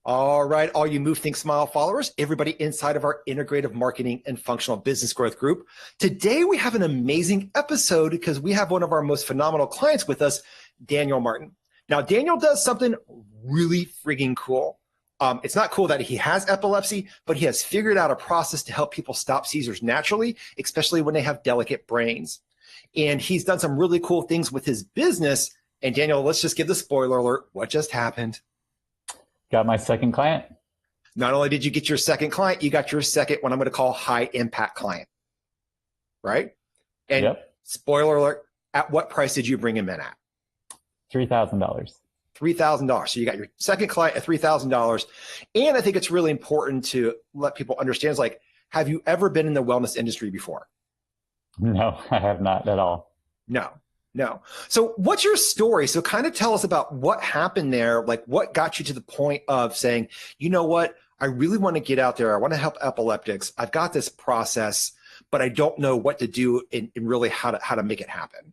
All right, all you Move, Think, Smile followers, everybody inside of our integrative marketing and functional business growth group. Today, we have an amazing episode because we have one of our most phenomenal clients with us, Daniel Martin. Now, Daniel does something really frigging cool. It's not cool that he has epilepsy, but he has figured out a process to help people stop seizures naturally, especially when they have delicate brains. And he's done some really cool things with his business. And Daniel, let's just give the spoiler alert. What just happened? Got my second client. Not only did you get your second client, you got your second, what I'm going to call high impact client, right? And Yep. Spoiler alert, at what price did you bring him in at? $3,000. $3,000. So you got your second client at $3,000. And I think it's really important to let people understand, is like, have you ever been in the wellness industry before? No, I have not at all. No. So what's your story? So kind of tell us about what happened there. Like what got you to the point of saying, you know what, I really want to get out there. I want to help epileptics. I've got this process, but I don't know what to do and really how to make it happen.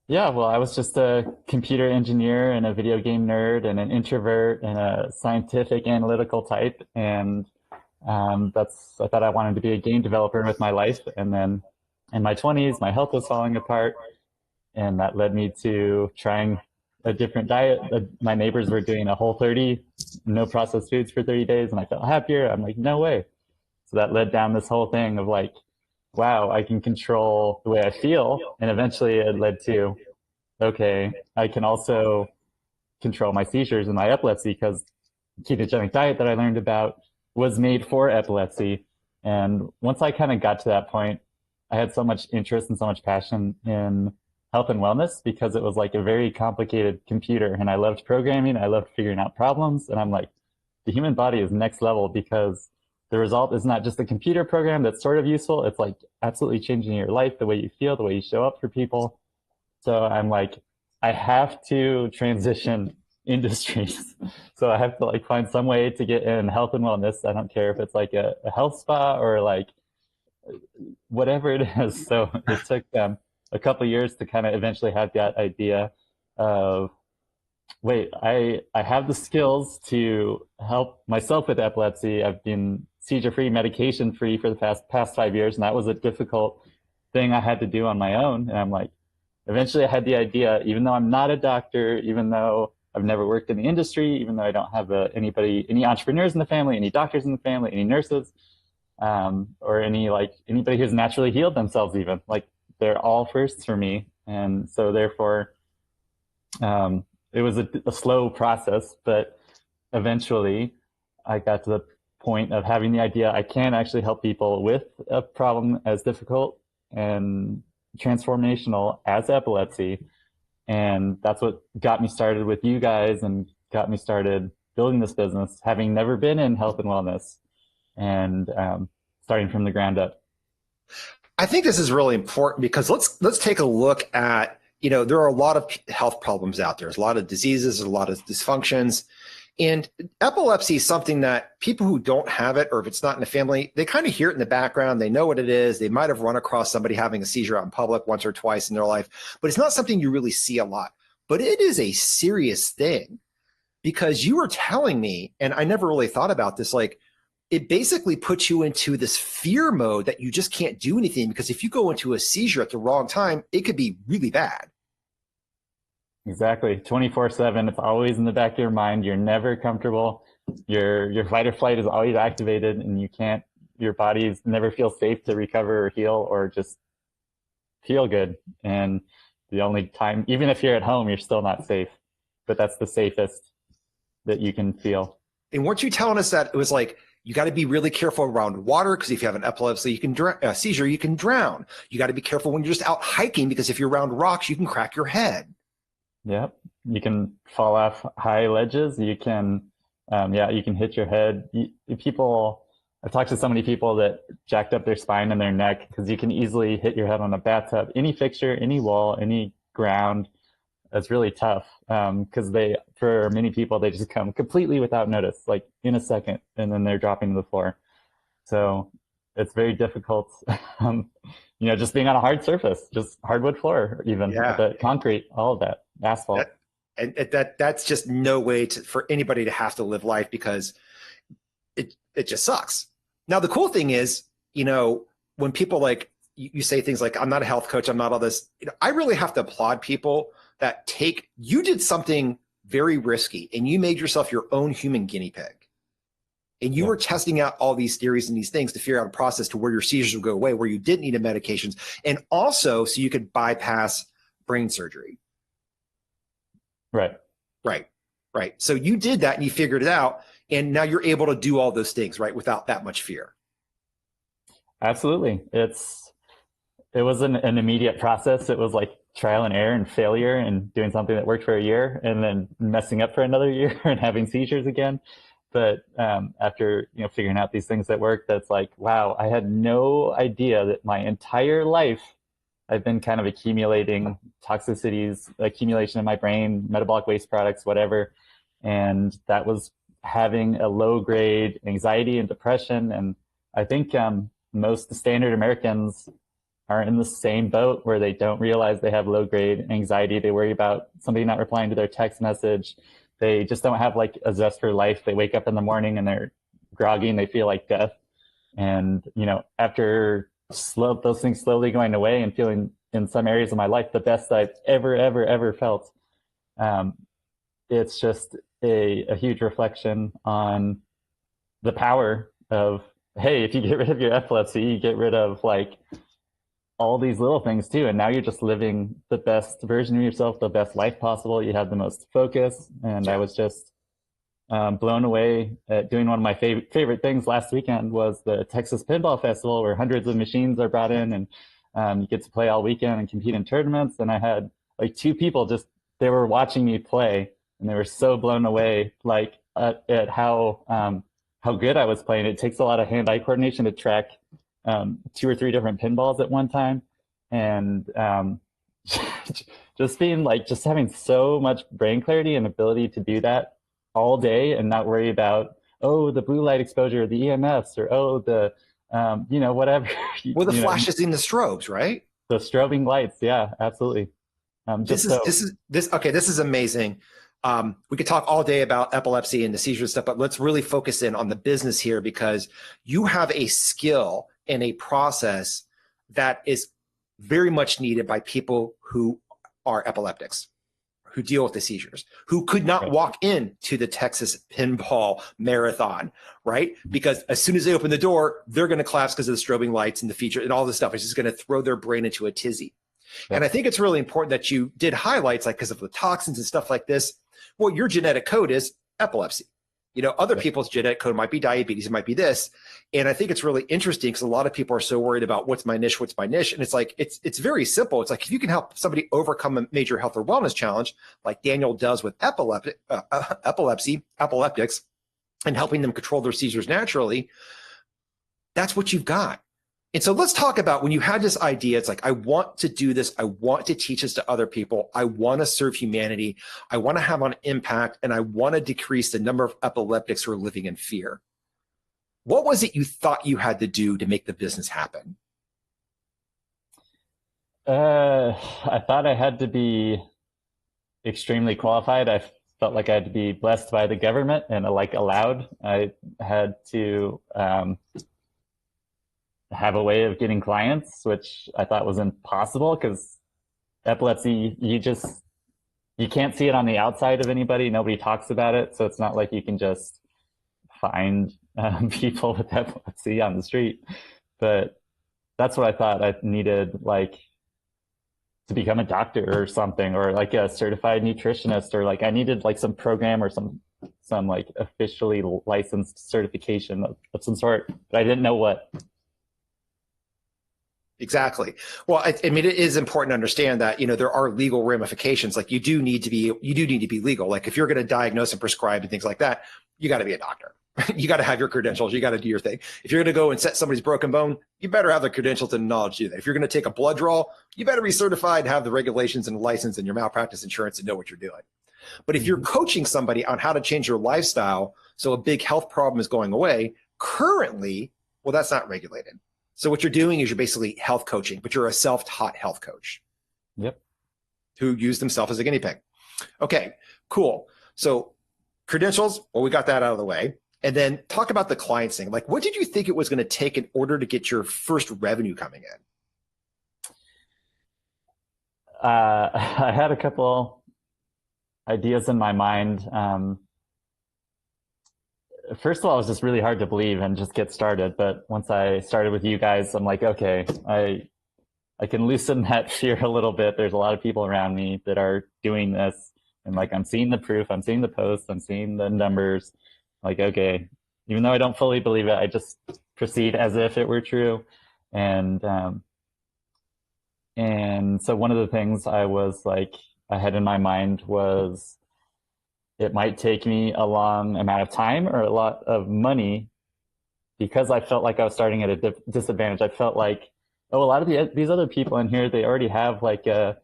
Yeah, well, I was just a computer engineer and a video game nerd and an introvert and a scientific analytical type. And I thought I wanted to be a game developer with my life. And then in my 20s, my health was falling apart. And that led me to trying a different diet. My neighbors were doing a Whole30, no processed foods for 30 days, and I felt happier. I'm like, no way. So that led down this whole thing of like, wow, I can control the way I feel. And eventually it led to, okay, I can also control my seizures and my epilepsy because the ketogenic diet that I learned about was made for epilepsy. And once I kind of got to that point, I had so much interest and so much passion in health and wellness because it was like a very complicated computer, and I loved programming. I loved figuring out problems, and I'm like, the human body is next level because the result is not just a computer program that's sort of useful. It's like absolutely changing your life, the way you feel, the way you show up for people. So I'm like, I have to transition industries. So I have to like find some way to get in health and wellness. I don't care if it's like a health spa or like whatever it is. So it took a couple of years to kind of eventually have that idea of, wait, I have the skills to help myself with epilepsy. I've been seizure-free, medication-free for the past 5 years, and that was a difficult thing I had to do on my own. And I'm like, eventually I had the idea, even though I'm not a doctor, even though I've never worked in the industry, even though I don't have any entrepreneurs in the family, any doctors in the family, any nurses, or anybody who's naturally healed themselves even, like, they're all firsts for me. And so therefore, it was a slow process, but eventually I got to the point of having the idea I can actually help people with a problem as difficult and transformational as epilepsy. And that's what got me started with you guys and got me started building this business, having never been in health and wellness, and starting from the ground up. I think this is really important because let's take a look at, there are a lot of health problems out there. There's a lot of diseases, a lot of dysfunctions. And epilepsy is something that people who don't have it, or if it's not in the family, they kind of hear it in the background. They know what it is. They might have run across somebody having a seizure out in public once or twice in their life, but it's not something you really see a lot. But it is a serious thing because you were telling me, and I never really thought about this, like, it basically puts you into this fear mode that you just can't do anything, because if you go into a seizure at the wrong time, it could be really bad. Exactly. 24/7. It's always in the back of your mind. You're never comfortable. Your fight or flight is always activated, and your body never feels safe to recover or heal or just feel good. And the only time, even if you're at home, you're still not safe, but that's the safest that you can feel. And weren't you telling us that it was like, you got to be really careful around water because if you have an epilepsy, you can seizure, you can drown. You got to be careful when you're just out hiking because if you're around rocks, you can crack your head. Yep. You can fall off high ledges. You can, you can hit your head. I've talked to so many people that jacked up their spine and their neck because you can easily hit your head on a bathtub, any fixture, any wall, any ground. That's really tough because for many people, they just come completely without notice, like in a second, and then they're dropping to the floor. So it's very difficult, just being on a hard surface, just hardwood floor, even the concrete, all of that, asphalt. And that's just no way for anybody to have to live life, because it just sucks. Now, the cool thing is, when people like you say things like, I'm not a health coach, I'm not all this, I really have to applaud people that you did something very risky and you made yourself your own human guinea pig. And you were testing out all these theories and these things to figure out a process to where your seizures would go away, where you didn't need the medications, and also so you could bypass brain surgery. Right. So you did that and you figured it out, and now you're able to do all those things, right, without that much fear. Absolutely. It was an immediate process. It was like trial and error and failure and doing something that worked for a year and then messing up for another year and having seizures again. But after figuring out these things that work, that's like, wow, I had no idea that my entire life I've been kind of accumulating toxicities, accumulation in my brain, metabolic waste products, whatever. And that was having a low grade anxiety and depression. And I think most standard Americans are in the same boat, where they don't realize they have low grade anxiety. They worry about somebody not replying to their text message. They just don't have like a zest for life. They wake up in the morning and they're groggy and they feel like death. And, after those things slowly going away and feeling in some areas of my life the best I've ever felt, it's just a huge reflection on the power of, hey, if you get rid of your epilepsy, you get rid of like all these little things too. And now you're just living the best version of yourself, the best life possible. You have the most focus. And I was just blown away at doing one of my favorite things last weekend was the Texas Pinball Festival, where hundreds of machines are brought in and you get to play all weekend and compete in tournaments. And I had like two people they were watching me play and they were so blown away like at how good I was playing. It takes a lot of hand-eye coordination to track 2 or 3 different pinballs at one time. And just having so much brain clarity and ability to do that all day and not worry about, the blue light exposure, the EMFs, or the whatever. Well, the flashes in the strobes, right? The strobing lights. Yeah, absolutely. This is amazing. We could talk all day about epilepsy and the seizure stuff, but let's really focus in on the business here, because you have a skill and a process that is very much needed by people who are epileptics, who deal with the seizures, who could not walk into the Texas Pinball Marathon, right? Because as soon as they open the door, they're going to collapse because of the strobing lights and the feature and all this stuff. It's just going to throw their brain into a tizzy. And I think it's really important that you did highlights, like because of the toxins and stuff like this. Well, your genetic code is epilepsy. Other people's genetic code might be diabetes, it might be this. And I think it's really interesting because a lot of people are so worried about what's my niche. And it's like, it's very simple. It's like, if you can help somebody overcome a major health or wellness challenge, like Daniel does with epileptics, and helping them control their seizures naturally, that's what you've got. And so let's talk about when you had this idea. It's like, I want to do this. I want to teach this to other people. I want to serve humanity. I want to have an impact, and I want to decrease the number of epileptics who are living in fear. What was it you thought you had to do to make the business happen? I thought I had to be extremely qualified. I felt like I had to be blessed by the government and allowed. I had to have a way of getting clients, which I thought was impossible, because epilepsy, you can't see it on the outside of anybody. Nobody talks about it. So it's not like you can just find people with epilepsy on the street. But that's what I thought I needed, like, to become a doctor or something, or like a certified nutritionist, or like I needed like some program or some like officially licensed certification of some sort, but I didn't know what. Exactly. Well, I mean, it is important to understand that, there are legal ramifications. Like you do need to be legal. Like if you're going to diagnose and prescribe and things like that, you got to be a doctor. You got to have your credentials. You got to do your thing. If you're going to go and set somebody's broken bone, you better have the credentials and knowledge to do that. If you're going to take a blood draw, you better be certified, have the regulations and license and your malpractice insurance and know what you're doing. But if you're coaching somebody on how to change your lifestyle so a big health problem is going away, currently, well, that's not regulated. So what you're doing is you're basically health coaching, but you're a self-taught health coach. Yep. Who used himself as a guinea pig. Okay. Cool. So credentials, well, we got that out of the way. And then talk about the clients thing. Like, what did you think it was going to take in order to get your first revenue coming in? I had a couple ideas in my mind. First of all, it was just really hard to believe and just get started. But once I started with you guys, I'm like, okay, I can loosen that fear a little bit. There's a lot of people around me that are doing this. And like, I'm seeing the proof, I'm seeing the posts, I'm seeing the numbers. Like, okay, even though I don't fully believe it, I just proceed as if it were true. And so one of the things I had in my mind was it might take me a long amount of time or a lot of money because I felt like I was starting at a disadvantage. I felt like, oh, a lot of these other people in here, they already have like a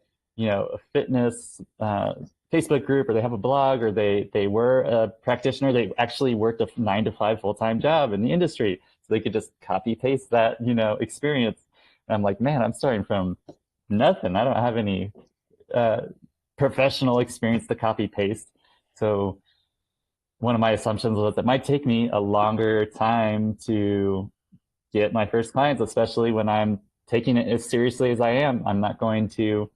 fitness Facebook group, or they have a blog, or they were a practitioner. They actually worked a 9-to-5 full-time job in the industry, so they could just copy paste that experience. And I'm like, man, I'm starting from nothing. I don't have any professional experience to copy paste. So one of my assumptions was it might take me a longer time to get my first clients, especially when I'm taking it as seriously as I am. I'm not going to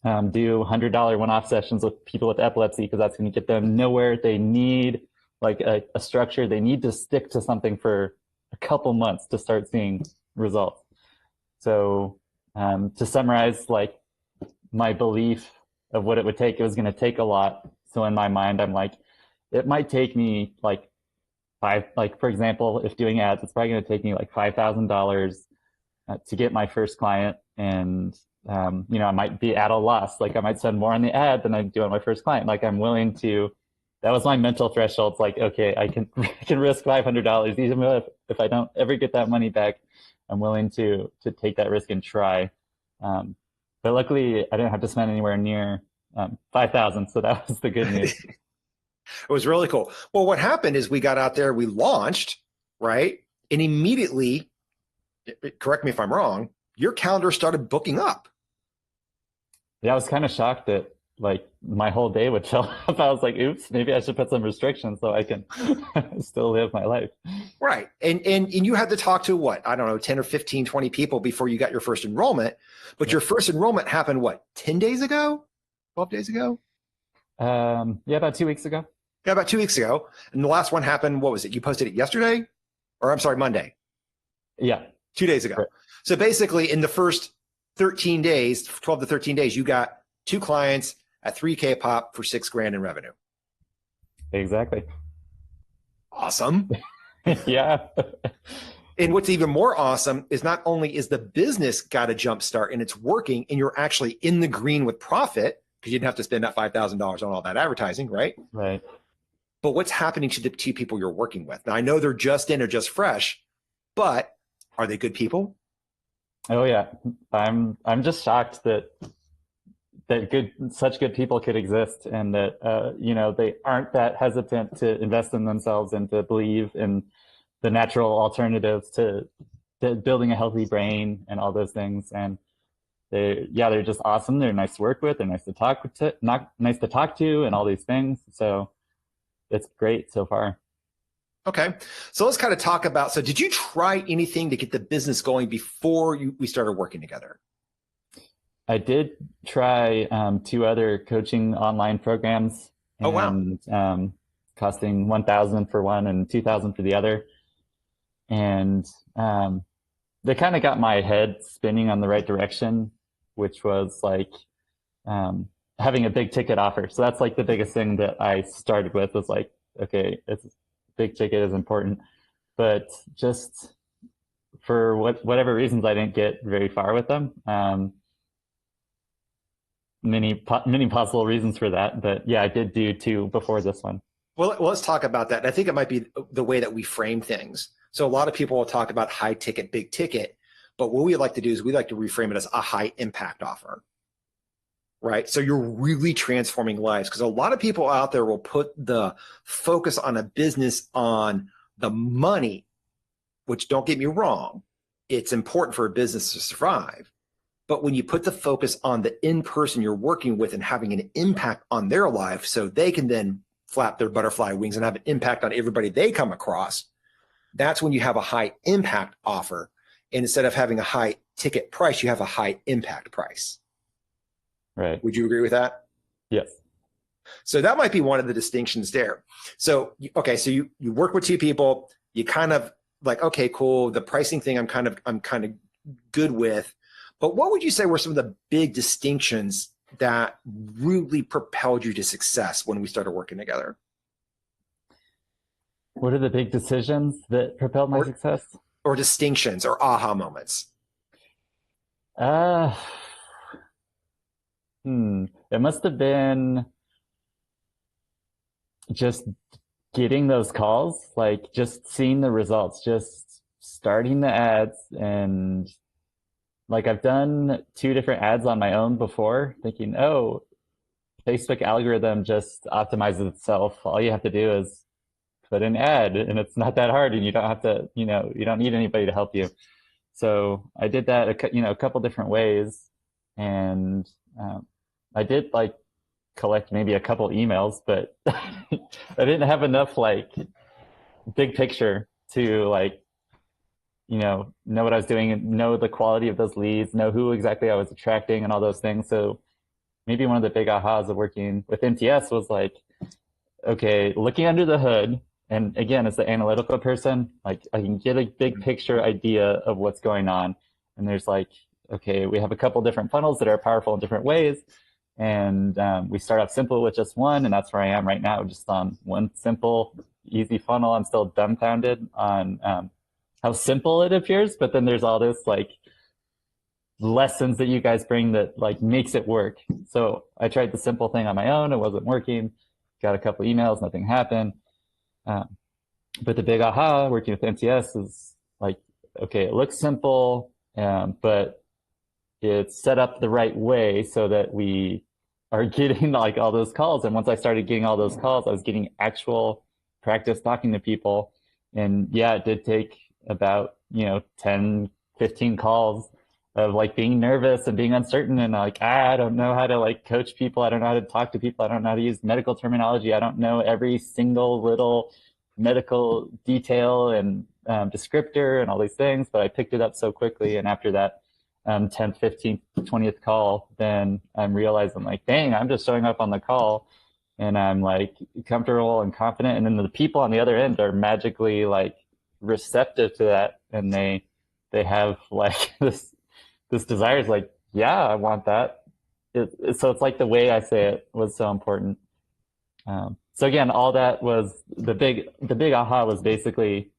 do $100 one-off sessions with people with epilepsy because that's going to get them nowhere. They need like a structure. They need to stick to something for a couple months to start seeing results. So to summarize, like my belief of what it would take, it was going to take a lot. So in my mind, I'm like, it might take me like for example, if doing ads, it's probably going to take me like $5,000 to get my first client. And I might be at a loss. Like I might spend more on the ad than I do on my first client. Like I'm willing to. That was my mental threshold. It's like, okay, I can risk $500 even if I don't ever get that money back. I'm willing to take that risk and try. But luckily, I didn't have to spend anywhere near $5,000, so that was the good news. It was really cool. Well, what happened is we got out there, we launched, right? And immediately, correct me if I'm wrong, your calendar started booking up. Yeah, I was kind of shocked that like my whole day would fill up. I was like, oops, maybe I should put some restrictions so I can still live my life. Right. And you had to talk to what? I don't know, 10 or 15, 20 people before you got your first enrollment. But your first enrollment happened what, 10 days ago? 12 days ago? Yeah, about 2 weeks ago. Yeah, about 2 weeks ago. And the last one happened, what was it? You posted it yesterday? Or I'm sorry, Monday. Yeah. 2 days ago. Right. So basically in the first 13 days, 12 to 13 days, you got 2 clients at $3K pop for $6,000 in revenue. Exactly. Awesome. Yeah. And what's even more awesome is not only is the business got a jump start and it's working and you're actually in the green with profit because you didn't have to spend that $5,000 on all that advertising, right? Right. But what's happening to the 2 people you're working with? Now, I know they're just in or just fresh, but are they good people? Oh yeah. I'm just shocked that such good people could exist, and that they aren't that hesitant to invest in themselves and to believe in the natural alternatives to building a healthy brain and all those things. And they're just awesome. They're nice to work with. They're nice to talk to, and all these things. So it's great so far. Okay. So let's kind of talk about, so did you try anything to get the business going before we started working together? I did try 2 other coaching online programs. Oh, wow. Costing $1,000 for one and $2,000 for the other. And they kind of got my head spinning on the right direction, which was like having a big ticket offer. So that's like the biggest thing that I started with, was like, okay, it's big ticket is important, but just for whatever reasons, I didn't get very far with them. Many possible reasons for that, but yeah, I did do 2 before this one. Well, let's talk about that. I think it might be the way that we frame things. So a lot of people will talk about high ticket, big ticket, but what we like to do is we like to reframe it as a high impact offer, right? So you're really transforming lives, because a lot of people out there will put the focus on a business on the money, which, don't get me wrong, it's important for a business to survive. But when you put the focus on the in person you're working with and having an impact on their life so they can then flap their butterfly wings and have an impact on everybody they come across, that's when you have a high impact offer. And instead of having a high ticket price, you have a high impact price. Right. Would you agree with that? Yes. So that might be one of the distinctions there. So, okay, so you work with two people, you kind of like, okay, cool. The pricing thing I'm kind of good with. But what would you say were some of the big distinctions that really propelled you to success when we started working together? What are the big decisions that propelled my success? Or distinctions or aha moments? It must have been just getting those calls, like just seeing the results, just starting the ads. And like I've done 2 different ads on my own before, thinking, oh, Facebook algorithm just optimizes itself. All you have to do is put an ad, and it's not that hard, and you don't have to, you don't need anybody to help you. So I did that, a couple different ways, and I did like collect maybe a couple emails, but I didn't have enough like big picture to like, know what I was doing and know the quality of those leads, know who exactly I was attracting and all those things. So maybe one of the big ahas of working with NTS was like, okay, looking under the hood. And again, as the analytical person, like I can get a big picture idea of what's going on. And there's like, okay, we have a couple different funnels that are powerful in different ways. And we start off simple with just one, and that's where I am right now, just on one simple, easy funnel. I'm still dumbfounded on how simple it appears, but then there's all this like lessons that you guys bring that like makes it work. So I tried the simple thing on my own. It wasn't working. Got a couple emails, nothing happened. But the big aha working with NTS is like, okay, it looks simple, but it's set up the right way so that we are getting like all those calls. And once I started getting all those calls, I was getting actual practice talking to people. And yeah, it did take about, 10, 15 calls of like being nervous and being uncertain and like, I don't know how to like coach people. I don't know how to talk to people. I don't know how to use medical terminology. I don't know every single little medical detail and descriptor and all these things, but I picked it up so quickly. And after that 10th, 15th, 20th call, then I'm realizing like, dang, I'm just showing up on the call and I'm like comfortable and confident. And then the people on the other end are magically like receptive to that. And they have like this desire is like, yeah, I want that. So it's like the way I say it was so important. So again, all that was the big aha was basically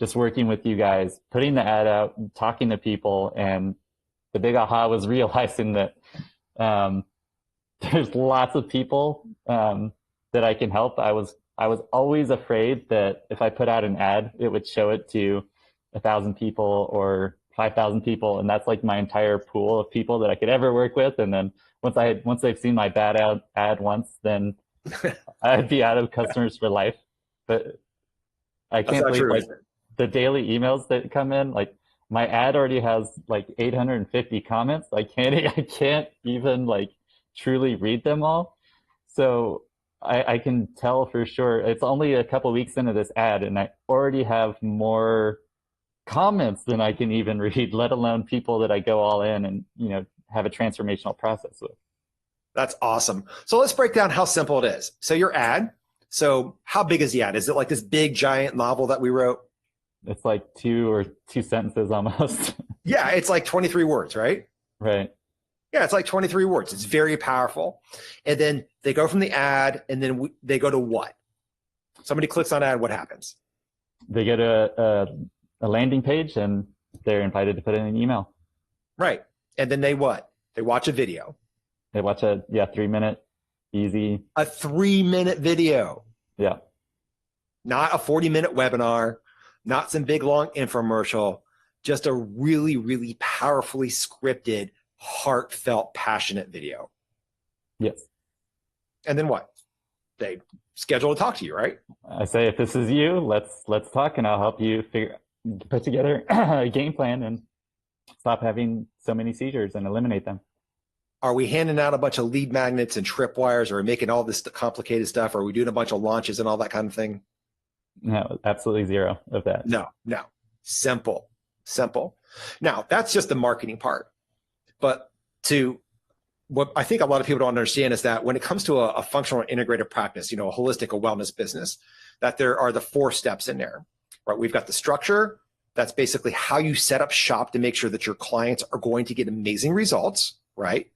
just working with you guys, putting the ad out, talking to people, and the big aha was realizing that there's lots of people that I can help. I was always afraid that if I put out an ad, it would show it to 1,000 people or 5,000 people, and that's like my entire pool of people that I could ever work with. And then once they've seen my bad ad once, then I'd be out of customers for life. But I can't believe like the daily emails that come in. Like my ad already has like 850 comments. I can't even like truly read them all. So I can tell for sure it's only a couple weeks into this ad, and I already have more comments than I can even read, let alone people that I go all in and have a transformational process with. That's awesome. So let's break down how simple it is. So your ad, so how big is the ad? Is it like this big giant novel that we wrote? It's like two sentences almost. Yeah, it's like 23 words, right? Right. Yeah, it's like 23 words. It's very powerful. And then they go from the ad, and then they go to what? Somebody clicks on ad, what happens? They get a landing page, and they're invited to put in an email. Right. And then they what? They watch a video. They watch a 3-minute easy. A 3-minute video. Yeah. Not a 40-minute webinar, not some big long infomercial, just a really, really powerfully scripted, heartfelt, passionate video. Yes. And then what? They schedule to talk to you, right? I say, if this is you, let's talk, and I'll help you put together a game plan and stop having so many seizures and eliminate them. Are we handing out a bunch of lead magnets and tripwires? Or are we making all this complicated stuff? Are we doing a bunch of launches and all that kind of thing? No, absolutely zero of that. No. Simple. Now, that's just the marketing part. But what I think a lot of people don't understand is that when it comes to a functional integrative practice, a holistic, a wellness business, that there are the 4 steps in there, right? We've got the structure. That's basically how you set up shop to make sure that your clients are going to get amazing results, right?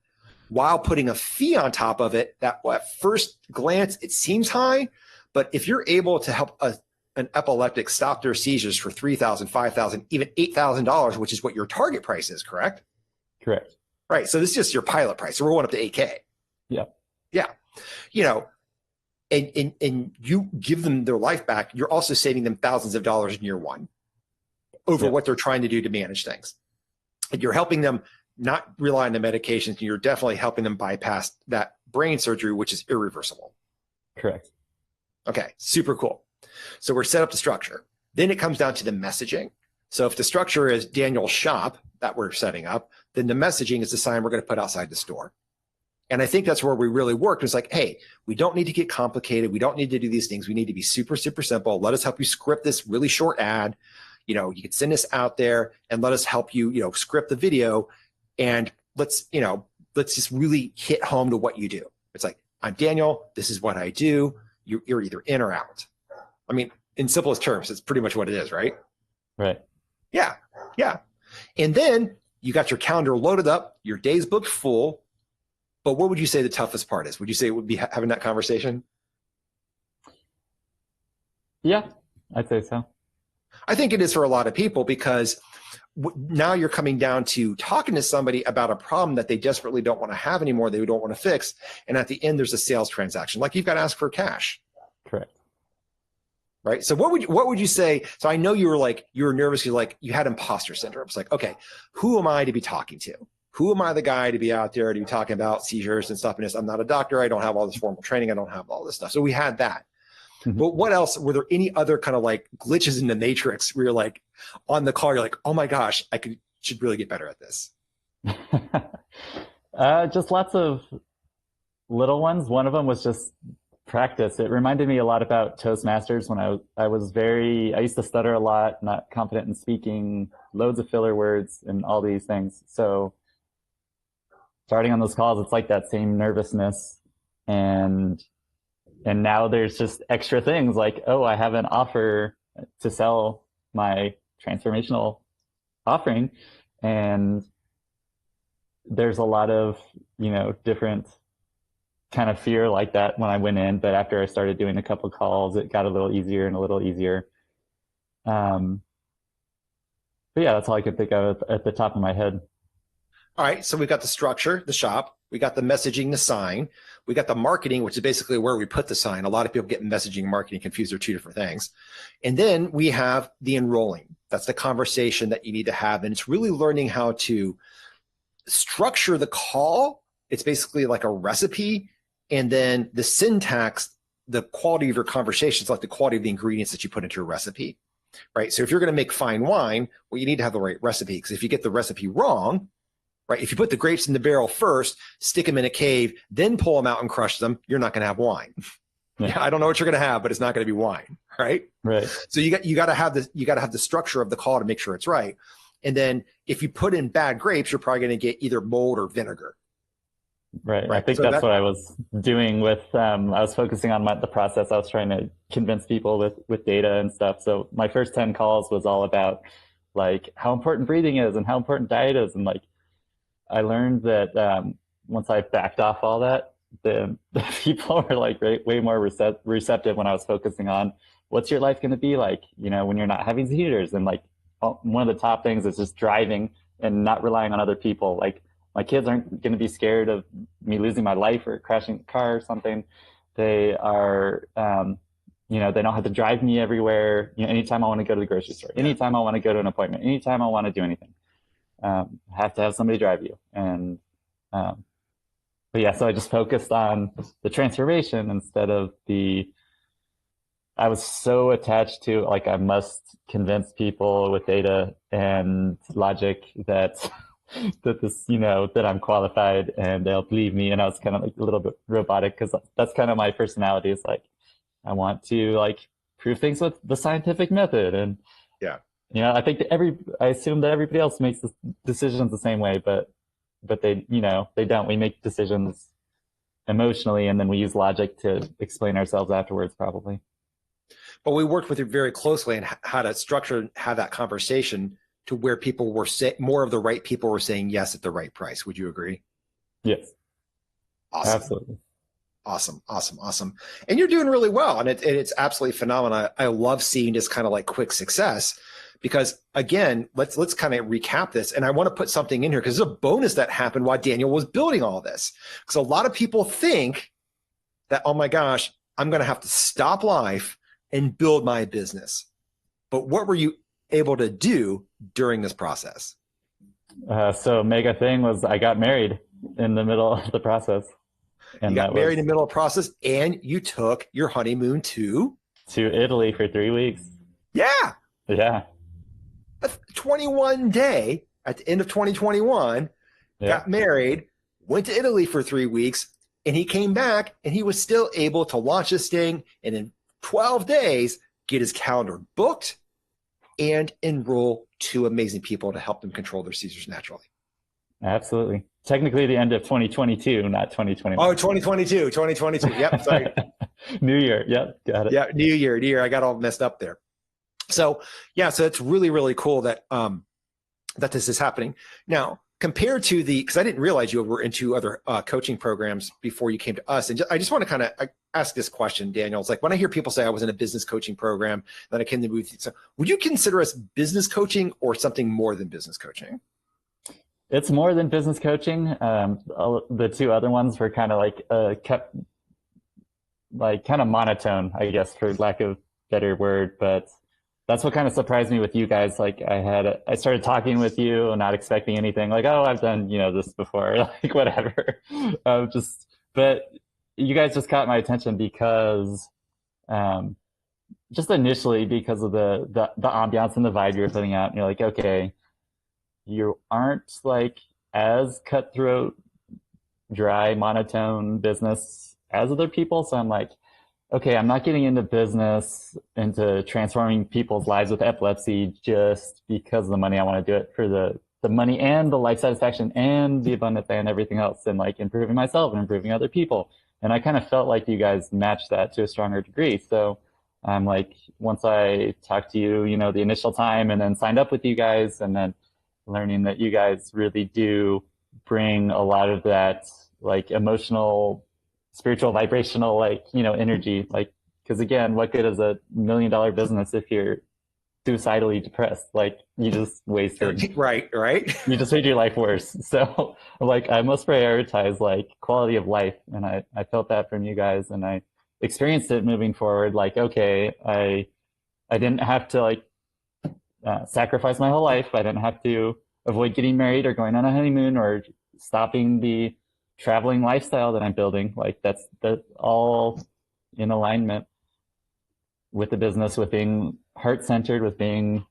While putting a fee on top of it that at first glance, it seems high, but if you're able to help an epileptic stop their seizures for $3,000, $5,000, even $8,000, which is what your target price is, correct? Correct. Right. So this is just your pilot price. So we're going up to 8K. Yeah. And you give them their life back. You're also saving them thousands of dollars in year 1 over what they're trying to do to manage things. And you're helping them not rely on the medications. And you're definitely helping them bypass that brain surgery, which is irreversible. Correct. Okay. Super cool. So we're set up the structure. Then it comes down to the messaging. So if the structure is Daniel's shop that we're setting up, then the messaging is the sign we're going to put outside the store. And I think that's where we really worked. It's like, hey, we don't need to get complicated. We don't need to do these things. We need to be super, super simple. Let us help you script this really short ad. You can send this out there and let us help you, script the video. And let's just really hit home to what you do. It's like, I'm Daniel. This is what I do. You're either in or out. I mean, in simplest terms, it's pretty much what it is, right? Right. Yeah. And then you got your calendar loaded up, your day's booked full. But what would you say the toughest part is? Would you say it would be having that conversation? Yeah, I'd say so. I think it is for a lot of people because now you're coming down to talking to somebody about a problem that they desperately don't want to have anymore, they don't want to fix. And at the end, there's a sales transaction. Like you've got to ask for cash. Correct. Right. So what would you say? So I know you were nervous. You had imposter syndrome. It's like, okay, who am I to be talking to? Who am I the guy to be out there to be talking about seizures and stuff? And I'm not a doctor. I don't have all this formal training. I don't have all this stuff. So we had that. Mm-hmm. But what else? Were there any other kind of glitches in the matrix where you're on the call, you're like, oh my gosh, should really get better at this? Just lots of little ones. One of them was just practice. It reminded me a lot about Toastmasters when I used to stutter a lot, not confident in speaking, loads of filler words and all these things. So starting on those calls, it's like that same nervousness. And now there's just extra things like, oh, I have an offer to sell my transformational offering. And there's a lot of, different kind of fear like that when I went in. But after I started doing a couple calls, it got a little easier and a little easier. But yeah, that's all I could think of at the top of my head. All right. So we've got the structure, the shop. We got the messaging, the sign. We got the marketing, which is basically where we put the sign. A lot of people get messaging and marketing confused. They're 2 different things. And then we have the enrolling. That's the conversation that you need to have. And it's really learning how to structure the call. It's basically like a recipe. And then the syntax, the quality of your conversation is like the quality of the ingredients that you put into your recipe, right? So if you're going to make fine wine, well, you need to have the right recipe. Because if you get the recipe wrong, right? If you put the grapes in the barrel first, stick them in a cave, then pull them out and crush them, you're not going to have wine. Yeah. I don't know what you're going to have, but it's not going to be wine, right? Right. So you got to have the structure of the call to make sure it's right. And then if you put in bad grapes, you're probably going to get either mold or vinegar. Right. I think that's what I was doing with, I was focusing on the process. I was trying to convince people with data and stuff. So my first 10 calls was all about how important breathing is and how important diet is. And I learned that once I backed off all that, the people were way more receptive when I was focusing on what's your life going to be like, when you're not having seizures. And one of the top things is just driving and not relying on other people. My kids aren't going to be scared of me losing my life or crashing a car or something. They are, they don't have to drive me everywhere. Anytime I want to go to the grocery store, anytime I want to go to an appointment, anytime I want to do anything, have to have somebody drive you. And, but yeah, so I just focused on the transformation instead of the I was so attached to like I must convince people with data and logic that that this, that I'm qualified and they'll believe me. And I was kind of like a little bit robotic because that's kind of my personality. Is like I want to like prove things with the scientific method. And Yeah. I think that I assume that everybody else makes decisions the same way, but they don't. We make decisions emotionally, and then we use logic to explain ourselves afterwards, probably. But we worked with you very closely and how to structure and have that conversation to where people were more of the right people were saying yes at the right price. Would you agree? Yes. Awesome. Absolutely. Awesome. And you're doing really well. And it's absolutely phenomenal. I love seeing this kind of like quick success because again, let's kind of recap this. And I want to put something in here because there's a bonus that happened while Daniel was building all this. Because a lot of people think that, oh my gosh, I'm going to have to stop life and build my business. But what were you able to do during this process? So mega thing was I got married in the middle of the process. And you got married in the middle of the process and you took your honeymoon to Italy for 3 weeks. Yeah. Yeah. A 21 day at the end of 2021, got married, went to Italy for 3 weeks, and he came back and he was still able to launch this thing and in 12 days get his calendar booked and enroll 2 amazing people to help them control their seizures naturally. Absolutely. Technically the end of 2022, not 2021. Oh, 2022. Yep, sorry. New year. Yep, got it. Yeah, New year. I got all messed up there. So, yeah, so it's really, really cool that that this is happening. Now, compared to because I didn't realize you were into other coaching programs before you came to us. And I just want to kind of ask this question, Daniel. It's like when I hear people say I was in a business coaching program, then I came to move. So would you consider us business coaching or something more than business coaching? It's more than business coaching. The 2 other ones were kind of like kept like kind of monotone, I guess, for lack of a better word. But that's what kind of surprised me with you guys. Like I started talking with you and not expecting anything like, oh, I've done, this before, like whatever. But you guys just caught my attention because, just initially because of the ambiance and the vibe you were putting out. And you're like, okay, you aren't like as cutthroat, dry, monotone business as other people. So I'm like, okay, I'm not getting into business, into transforming people's lives with epilepsy just because of the money. I want to do it for the money and the life satisfaction and the abundance and everything else, and like improving myself and improving other people. And I kind of felt like you guys matched that to a stronger degree. So I'm like, once I talked to you, the initial time and then signed up with you guys and then learning that you guys really do bring a lot of that like emotional, spiritual, vibrational, like, energy. Like, because again, what good is $1 million business if you're suicidally depressed? Like, you just wasted. Right. You just made your life worse. So, like, I must prioritize like quality of life, and I felt that from you guys, and I experienced it moving forward. Like, okay, I didn't have to like sacrifice my whole life. I didn't have to avoid getting married or going on a honeymoon or stopping the traveling lifestyle that I'm building. Like that's all in alignment with the business, with being heart-centered, with being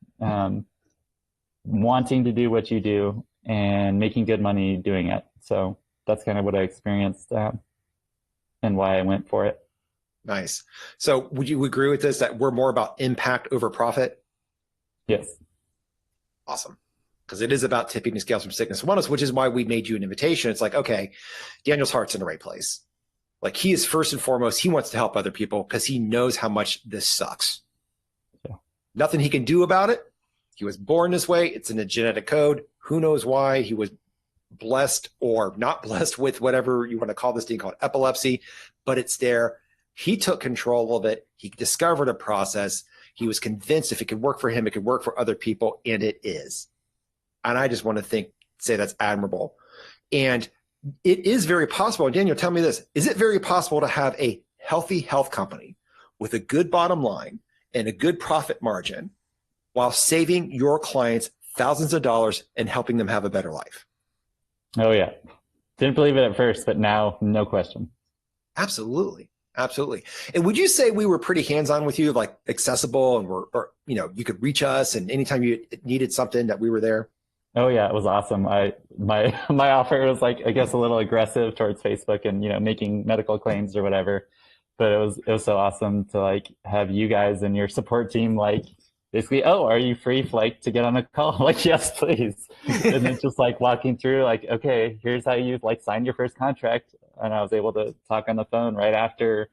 wanting to do what you do and making good money doing it. So that's kind of what I experienced and why I went for it. Nice. So would you agree with this, that we're more about impact over profit? Yes. Awesome. Because it is about tipping the scales from sickness to wellness, which is why we made you an invitation. It's like, okay, Daniel's heart's in the right place. Like he is first and foremost, he wants to help other people because he knows how much this sucks. Yeah. Nothing he can do about it. He was born this way. It's in the genetic code. Who knows why he was blessed or not blessed with whatever you want to call this thing called epilepsy, but it's there. He took control of it. He discovered a process. He was convinced if it could work for him, it could work for other people, and it is. And I just want to say that's admirable. And it is very possible. And Daniel, tell me this, is it very possible to have a healthy health company with a good bottom line and a good profit margin while saving your clients thousands of dollars and helping them have a better life? Oh yeah. Didn't believe it at first, but now no question. Absolutely. Absolutely. And would you say we were pretty hands-on with you, like accessible, and or you could reach us, and anytime you needed something that we were there? Oh yeah, it was awesome. My offer was like, I guess, a little aggressive towards Facebook and making medical claims or whatever, but it was so awesome to like have you guys and your support team like basically, oh, are you free like to get on a call? Like, yes, please. And then just like walking through like, okay, here's how you like sign your first contract, and I was able to talk on the phone right after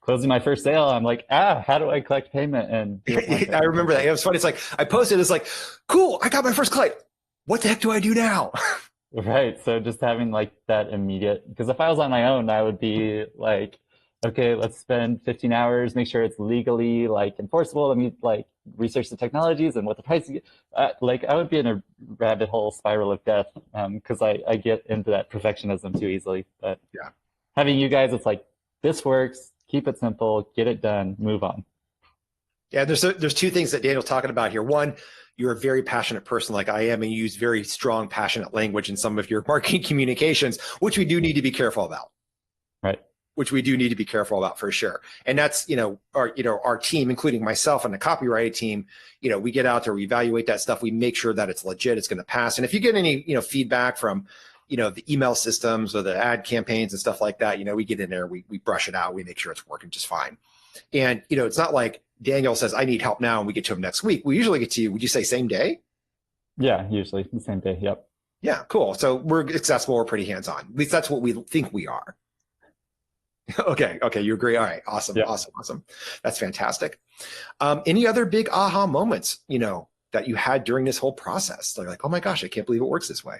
closing my first sale. I'm like, how do I collect payment and do a contract? I remember that. It was funny. It's like I posted. It's like, cool. I got my first client. What the heck do I do now? Right. So just having like that immediate, because if I was on my own, I would be like, okay, let's spend 15 hours, make sure it's legally like enforceable. Let me like research the technologies and what the price is. Like I would be in a rabbit hole spiral of death because I get into that perfectionism too easily. But Yeah. having you guys, it's like, this works, keep it simple, get it done, move on. Yeah. There's two things that Daniel's talking about here. One, you're a very passionate person like I am, and you use very strong, passionate language in some of your marketing communications, which we do need to be careful about. Right. Which we do need to be careful about for sure. And that's, our team, including myself and the copyright team, we get out there, we evaluate that stuff. We make sure that it's legit, it's going to pass. And if you get any, feedback from, the email systems or the ad campaigns and stuff like that, we get in there, we brush it out, we make sure it's working just fine. And, it's not like Daniel says, I need help now, and we get to him next week. We usually get to you, would you say same day? Yeah, usually the same day. Yep. Yeah, cool. So we're accessible, we're pretty hands-on. At least that's what we think we are. Okay, you agree. All right, awesome, Yeah. awesome. That's fantastic. Any other big aha moments, that you had during this whole process? They're like, oh my gosh, I can't believe it works this way.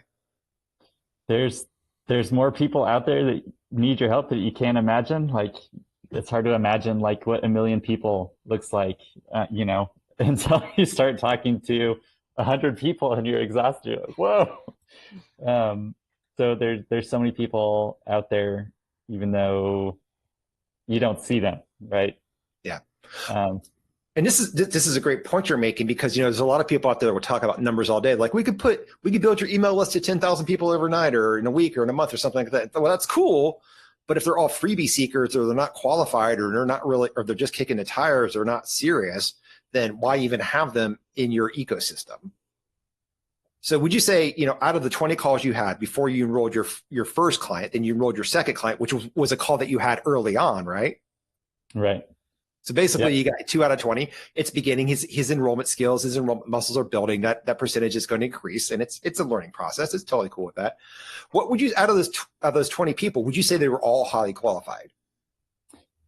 There's more people out there that need your help that you can't imagine. Like, it's hard to imagine like what a million people looks like, until you start talking to 100 people and you're exhausted. You're like, whoa. So there's so many people out there, even though you don't see them, right? Yeah. And this is a great point you're making, because there's a lot of people out there that will talk about numbers all day. Like we could build your email list to 10,000 people overnight, or in a week, or in a month, or something like that. Well, that's cool, but if they're all freebie seekers, or they're not qualified, or they're not really, or they're just kicking the tires, or not serious, then why even have them in your ecosystem? So would you say, out of the 20 calls you had before you enrolled your first client, then you enrolled your second client, which was a call that you had early on, right? Right. So basically, You got 2 out of 20. It's beginning. His enrollment skills, his enrollment muscles are building. That percentage is going to increase, and it's a learning process. It's totally cool with that. What would you, out of those 20 people, would you say they were all highly qualified?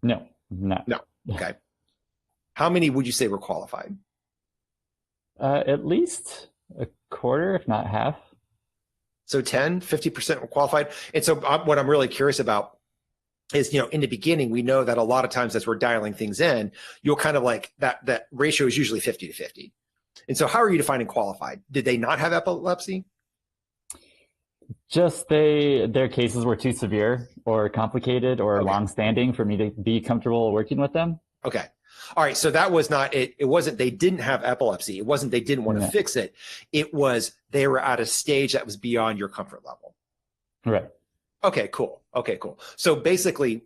No, not. No. Okay. How many would you say were qualified? At least a quarter, if not half. So 10, 50% were qualified. And so what I'm really curious about is, in the beginning, we know that a lot of times as we're dialing things in, you'll kind of like that ratio is usually 50 to 50. And so how are you defining qualified? Did they not have epilepsy? Just their cases were too severe or complicated or long-standing for me to be comfortable working with them. Okay. All right. So that was not it. It wasn't they didn't have epilepsy. It wasn't they didn't want to fix it. It was they were at a stage that was beyond your comfort level. Right. Okay, cool. So basically,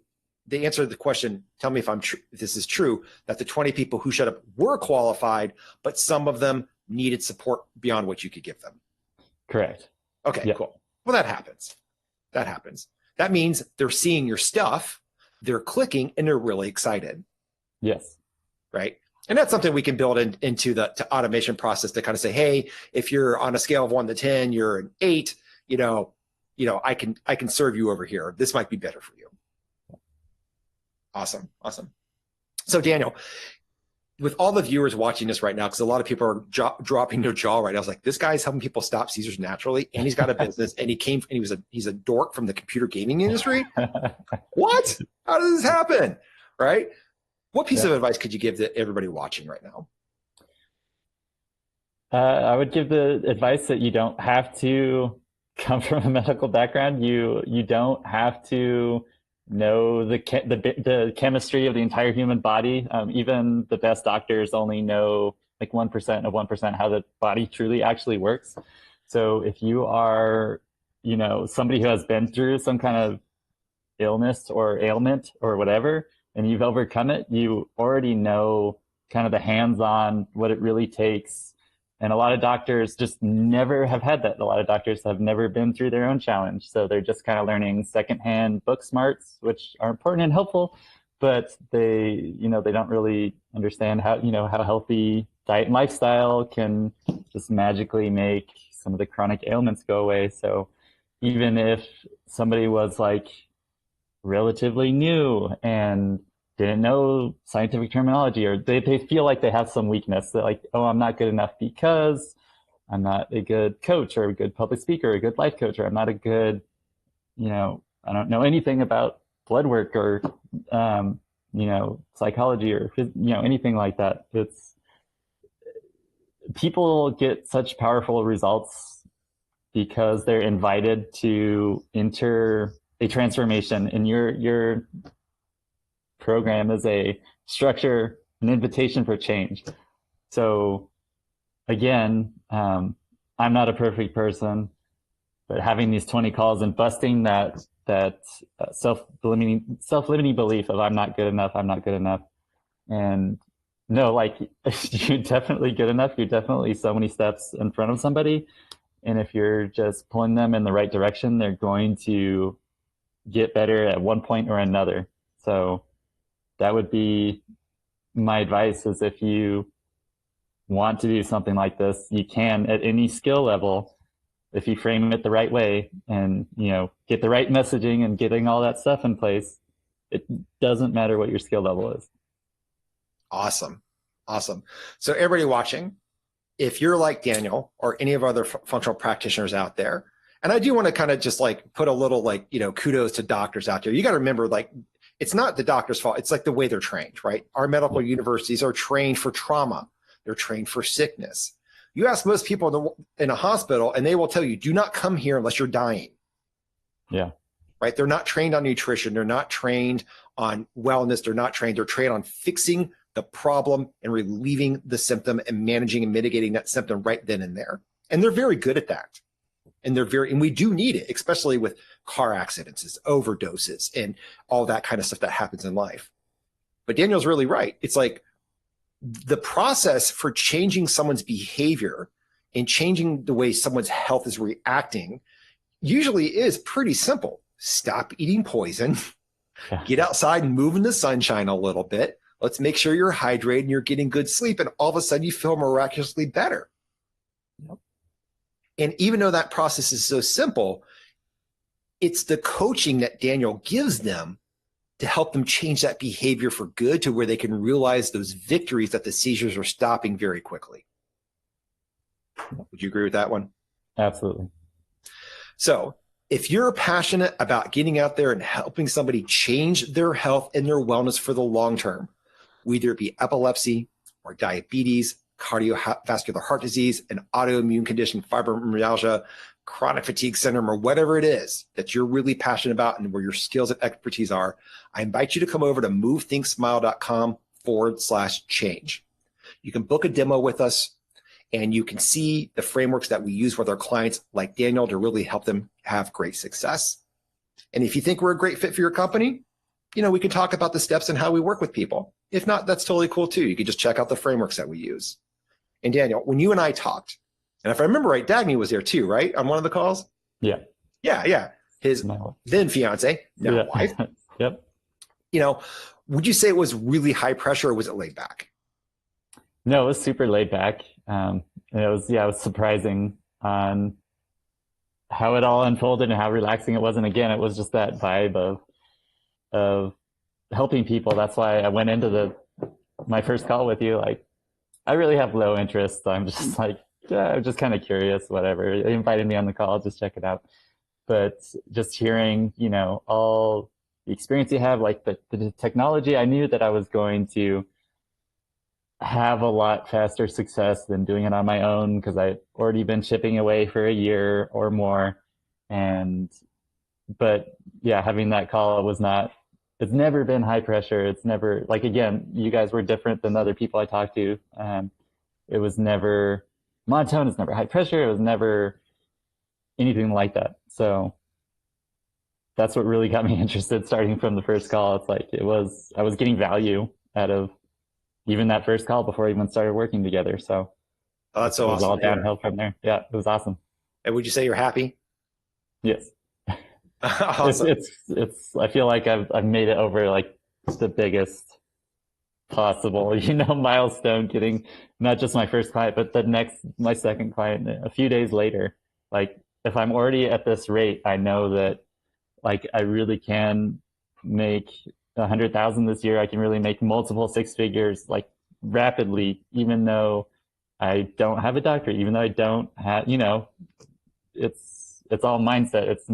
the answer to the question, tell me if this is true, that the 20 people who showed up were qualified, but some of them needed support beyond what you could give them. Correct. Okay, cool. Well, that happens. That means they're seeing your stuff, they're clicking, and they're really excited. Yes. Right. And that's something we can build into the automation process to kind of say, hey, if you're on a scale of 1 to 10, you're an 8, I can serve you over here. This might be better for you. Awesome. So Daniel, with all the viewers watching this right now, because a lot of people are dropping their jaw right now, I was like, this guy's helping people stop seizures naturally, and he's got a business, and he's a dork from the computer gaming industry. What? How does this happen? Right? What piece of advice could you give to everybody watching right now? I would give the advice that you don't have to come from a medical background. You don't have to know the chemistry of the entire human body. Even the best doctors only know like 1% of 1% how the body truly actually works. So if you are, somebody who has been through some kind of illness or ailment or whatever, and you've overcome it, you already know kind of the hands-on what it really takes. And a lot of doctors just never have had that. A lot of doctors have never been through their own challenge. So they're just kind of learning secondhand book smarts, which are important and helpful, but they don't really understand how healthy diet and lifestyle can just magically make some of the chronic ailments go away. So even if somebody was like relatively new and didn't know scientific terminology, or they feel like they have some weakness, that like, oh, I'm not good enough because I'm not a good coach or a good public speaker or a good life coach, or I'm not a good, I don't know anything about blood work or, psychology or, anything like that. People get such powerful results because they're invited to enter a transformation, and your program is a structure, an invitation for change. So again, I'm not a perfect person, but having these 20 calls and busting that self-limiting belief of I'm not good enough. And no, like you're definitely good enough. You're definitely so many steps in front of somebody. And if you're just pulling them in the right direction, they're going to get better at one point or another. So that would be my advice, is if you want to do something like this, you can at any skill level, if you frame it the right way and, get the right messaging and getting all that stuff in place, it doesn't matter what your skill level is. Awesome. So everybody watching, if you're like Daniel or any of our other functional practitioners out there, and I do want to kind of just like put a little like, kudos to doctors out there. You got to remember, like, it's not the doctor's fault. It's like the way they're trained, right? Our medical universities are trained for trauma. They're trained for sickness. You ask most people in a hospital and they will tell you, do not come here unless you're dying. Yeah. Right? They're not trained on nutrition. They're not trained on wellness. They're trained on fixing the problem and relieving the symptom and managing and mitigating that symptom right then and there. And they're very good at that. And we do need it, especially with car accidents, overdoses, and all that kind of stuff that happens in life. But Daniel's really right. It's like the process for changing someone's behavior and changing the way someone's health is reacting usually is pretty simple. Stop eating poison, get outside and move in the sunshine a little bit. Let's make sure you're hydrated and you're getting good sleep. And all of a sudden you feel miraculously better. Yep. And even though that process is so simple, it's the coaching that Daniel gives them to help them change that behavior for good, to where they can realize those victories that the seizures are stopping very quickly. Would you agree with that one? Absolutely. So if you're passionate about getting out there and helping somebody change their health and their wellness for the long term, whether it be epilepsy or diabetes, cardiovascular heart disease, an autoimmune condition, fibromyalgia, chronic fatigue syndrome, or whatever it is that you're really passionate about and where your skills and expertise are, I invite you to come over to movethinksmile.com/change. You can book a demo with us, and you can see the frameworks that we use with our clients like Daniel to really help them have great success. And if you think we're a great fit for your company, we can talk about the steps and how we work with people. If not, that's totally cool too. You can just check out the frameworks that we use. And Daniel, when you and I talked, and if I remember right, Dagny was there too, right? On one of the calls? Yeah. Yeah. His then fiance, now wife. Yep. Would you say it was really high pressure, or was it laid back? No, it was super laid back. And it was surprising on how it all unfolded and how relaxing it was. And again, it was just that vibe of helping people. That's why I went into my first call with you. Like, I really have low interest. So I'm just like, yeah, I'm just kind of curious, whatever. They invited me on the call, just check it out. But just hearing, all the experience you have, like the technology, I knew that I was going to have a lot faster success than doing it on my own, because I'd already been chipping away for a year or more. But yeah, having that call it's never been high pressure. It's never, like, again, you guys were different than the other people I talked to. It was never monotone. It's never high pressure. It was never anything like that. So that's what really got me interested starting from the first call. It's like I was getting value out of even that first call before we even started working together. So Oh, that's so it was awesome all to hear. downhill from there. Yeah, it was awesome. And would you say you're happy? Yes. Awesome. It's I feel like I've made it over like the biggest possible, milestone, getting not just my first client, but my second client a few days later. Like if I'm already at this rate, I know that like I really can make 100,000 this year. I can really make multiple six figures like rapidly, even though I don't have a doctorate, even though I don't have, it's all mindset. It's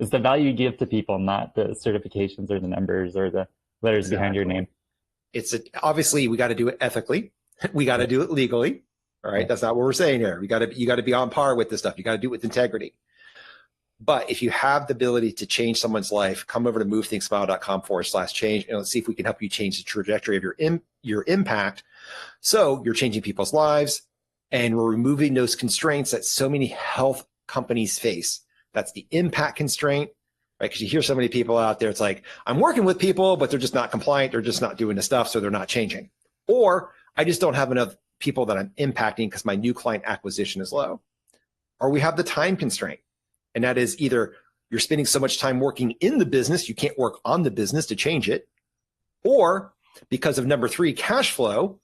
the value you give to people, not the certifications or the numbers or the letters behind your name. Obviously we got to do it ethically. We got to do it legally. All right. That's not what we're saying here. You got to be on par with this stuff. You got to do it with integrity. But if you have the ability to change someone's life, come over to movethinksmile.com/change, and let's see if we can help you change the trajectory of your impact. So you're changing people's lives, and we're removing those constraints that so many health companies face. That's the impact constraint, right? Because you hear so many people out there, it's like, I'm working with people, but they're just not compliant. They're just not doing the stuff, so they're not changing. Or I just don't have enough people that I'm impacting because my new client acquisition is low. Or we have the time constraint. And that is either you're spending so much time working in the business, you can't work on the business to change it. Or because of number 3, cash flow,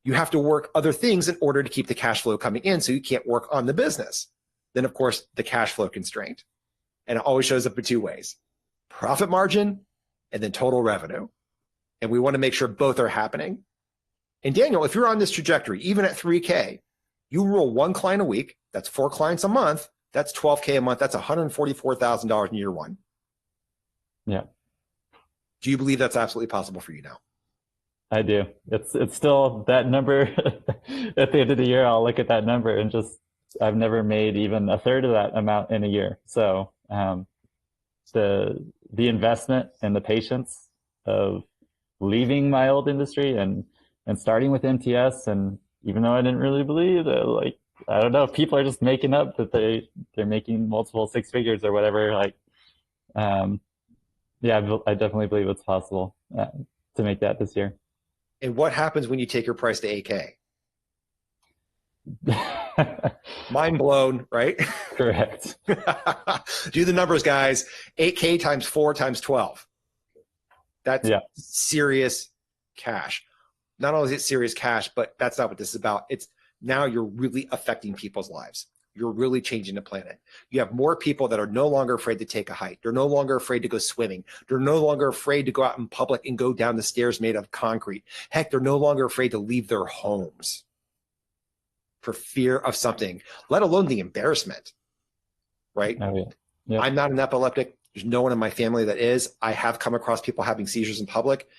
you have to work other things in order to keep the cash flow coming in, so you can't work on the business. Then, of course, the cash flow constraint. And it always shows up in 2 ways: profit margin and then total revenue. And we want to make sure both are happening. And Daniel, if you're on this trajectory, even at 3K, you roll 1 client a week, that's 4 clients a month, that's $12K a month, that's $144,000 in year 1. Yeah. Do you believe that's absolutely possible for you now? I do. It's still that number. At the end of the year, I'll look at that number and I've never made even a third of that amount in a year. So the investment and the patience of leaving my old industry and starting with MTS, and even though I didn't really believe that, like, I don't know, people are just making up that they're making multiple 6 figures or whatever. Like, yeah, I definitely believe it's possible to make that this year. And what happens when you take your price to 8K? Mind blown, right? Correct. Do the numbers, guys. 8K times 4 times 12. That's serious cash. Not only is it serious cash, but that's not what this is about. It's now you're really affecting people's lives. You're really changing the planet. You have more people that are no longer afraid to take a hike. They're no longer afraid to go swimming. They're no longer afraid to go out in public and go down the stairs made of concrete. Heck, they're no longer afraid to leave their homes for fear of something, let alone the embarrassment, right? Oh, yeah. Yeah. I'm not an epileptic. There's no one in my family that is. I have come across people having seizures in public.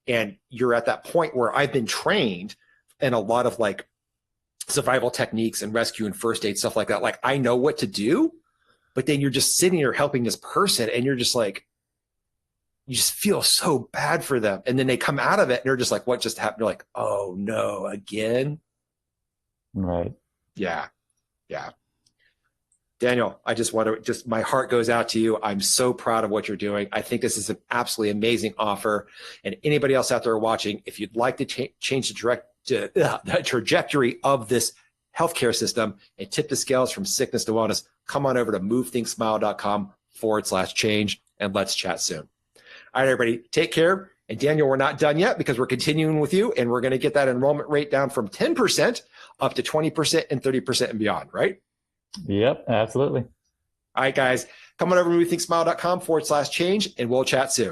And you're at that point where I've been trained in a lot of like survival techniques and rescue and first aid, stuff like that. Like, I know what to do, but then you're just sitting here helping this person and you're just like, you just feel so bad for them. And then they come out of it and they're just like, what just happened? You're like, oh no, again. Right. Yeah. Yeah. Daniel, I just want to my heart goes out to you. I'm so proud of what you're doing. I think this is an absolutely amazing offer. And anybody else out there watching, if you'd like to change the trajectory of this healthcare system and tip the scales from sickness to wellness, come on over to movethinksmile.com/change and let's chat soon. All right, everybody, take care. And Daniel, we're not done yet because we're continuing with you, and we're going to get that enrollment rate down from 10% up to 20% and 30% and beyond, right? Yep, absolutely. All right, guys, come on over to movethinksmile.com/change and we'll chat soon.